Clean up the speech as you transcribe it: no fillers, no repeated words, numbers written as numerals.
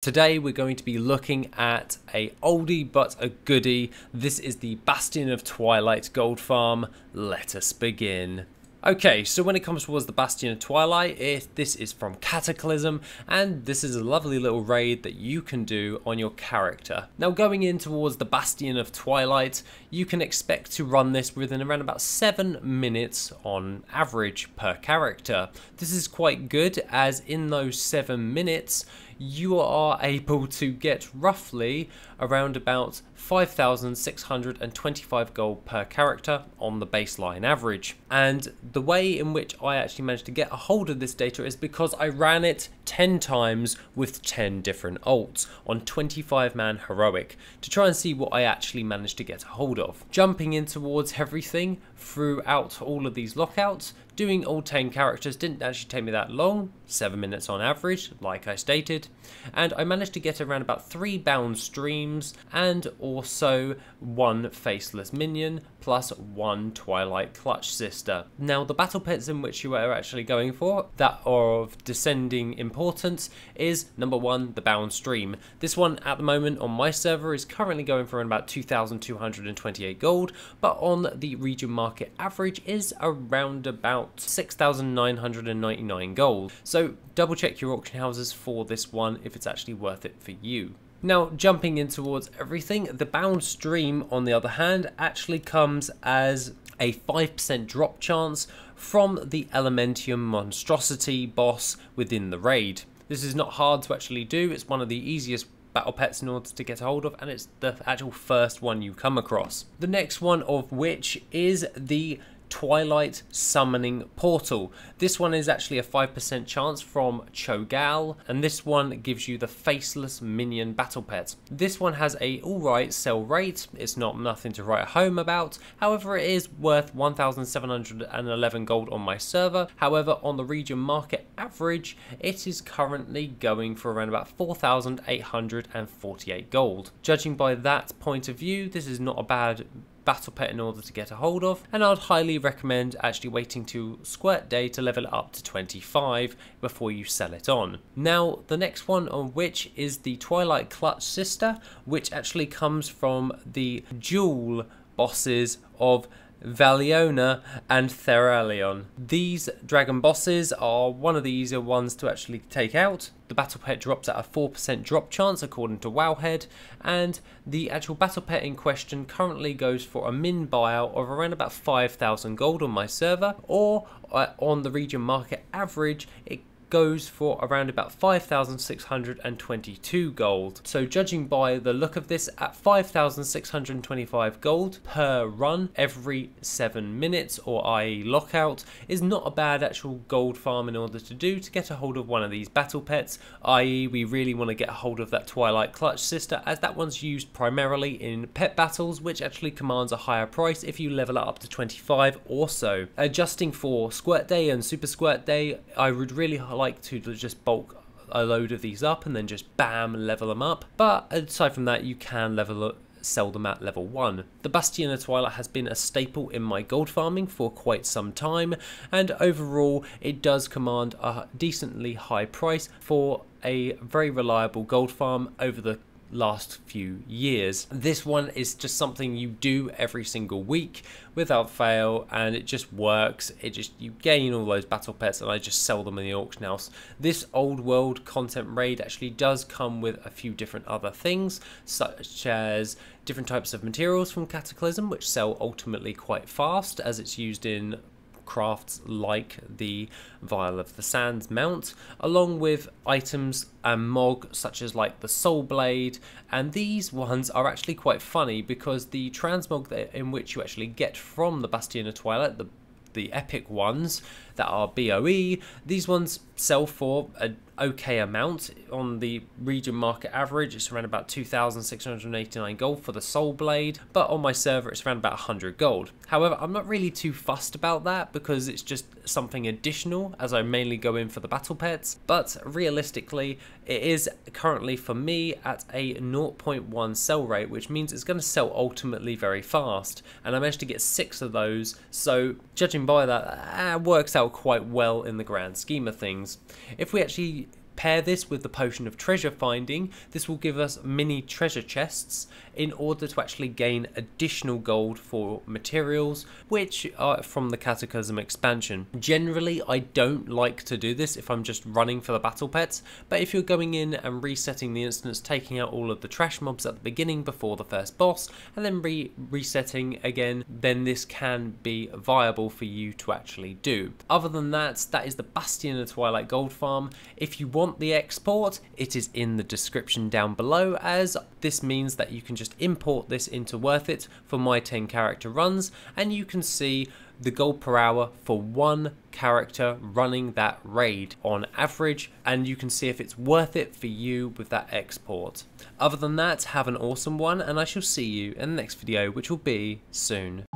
Today we're going to be looking at a oldie but a goodie. This is the Bastian of Twilight gold farm. Let us begin. Okay, so when it comes towards the Bastian of Twilight, this is from 𝐵𝐻𝐻𝐿, and this is a lovely little raid that you can do on your character. Now going in towards the Bastian of Twilight, you can expect to run this within around about 7 minutes on average per character. This is quite good, as in those 7 minutes, you are able to get roughly around about 5,625 gold per character on the baseline average. And the way in which I actually managed to get a hold of this data is because I ran it 10 times with 10 different ults on 25-man heroic to try and see what I actually managed to get a hold of. Jumping in towards everything throughout all of these lockouts, doing all 10 characters didn't actually take me that long, 7 minutes on average, like I stated, and I managed to get around about 3 bound streams and also 1 faceless minion plus 1 Twilight clutch sister. Now the battle pets in which you are actually going for that are of descending importance is number 1, the bound stream. This one at the moment on my server is currently going for around about 2,228 gold, but on the region market average is around about 6,999 gold. So double check your auction houses for this one if it's actually worth it for you. Now jumping in towards everything, the bound stream on the other hand actually comes as a 5% drop chance from the Elementium monstrosity boss within the raid. This is not hard to actually do, it's one of the easiest battle pets in order to get a hold of, and it's the actual first one you come across. The next one of which is the Twilight Summoning Portal. This one is actually a 5% chance from 𝐵𝐻𝐿, and this one gives you the faceless minion battle pet. This one has a alright sell rate, it's not nothing to write home about, however it is worth 1,711 gold on my server. However, on the region market average, it is currently going for around about 4,848 gold. Judging by that point of view, this is not a bad battle pet in order to get a hold of, and I'd highly recommend actually waiting to squirt day to level it up to 25 before you sell it on. Now the next one on which is the Twilight clutch sister, which actually comes from the dual bosses of Valiona and Theralion. These dragon bosses are one of the easier ones to actually take out. The battle pet drops at a 4% drop chance according to WoW, and the actual battle pet in question currently goes for a min buyout of around about 5,000 gold on my server, or on the region market average it goes for around about 5,622 gold. So judging by the look of this, at 5,625 gold per run every 7 minutes, or i.e. lockout, is not a bad actual gold farm in order to do to get a hold of one of these battle pets, i.e. we really want to get a hold of that Twilight clutch sister, as that one's used primarily in pet battles, which actually commands a higher price if you level it up to 25 or so. Adjusting for squirt day and super squirt day, I would really like to just bulk a load of these up and then just bam level them up, but aside from that you can sell them at level 1. The Bastian of Twilight has been a staple in my gold farming for quite some time, and overall it does command a decently high price for a very reliable gold farm over the last few years. This one is just something you do every single week without fail, and it just works. You gain all those battle pets and I just sell them in the auction house. This old world content raid actually does come with a few different other things, such as different types of materials from 𝐵𝐻𝐿, which sell ultimately quite fast as it's used in crafts like the Vial of the Sands mount, along with items and MOG such as like the Soul Blade, and these ones are actually quite funny because the transmog in which you actually get from the Bastian of Twilight, the epic ones that are BOE, these ones sell for an okay amount. On the region market average it's around about 2,689 gold for the Soul Blade, but on my server it's around about 100 gold. However, I'm not really too fussed about that because it's just something additional, as I mainly go in for the battle pets, but realistically it is currently for me at a 0.1 sell rate, which means it's going to sell ultimately very fast, and I managed to get 6 of those, so judging by that, works out quite well in the grand scheme of things. If we actually Pair this with the potion of treasure finding. This will give us mini treasure chests in order to actually gain additional gold for materials, which are from the Cataclysm expansion. Generally, I don't like to do this if I'm just running for the battle pets, but if you're going in and resetting the instance, taking out all of the trash mobs at the beginning before the first boss, and then resetting again, then this can be viable for you to actually do. Other than that, that is the Bastian Twilight gold farm. If you want the export, it is in the description down below, as this means that you can just import this into Worth It for my 10 character runs, and you can see the gold per hour for one character running that raid on average, and you can see if it's worth it for you with that export. Other than that, have an awesome one, and I shall see you in the next video, which will be soon.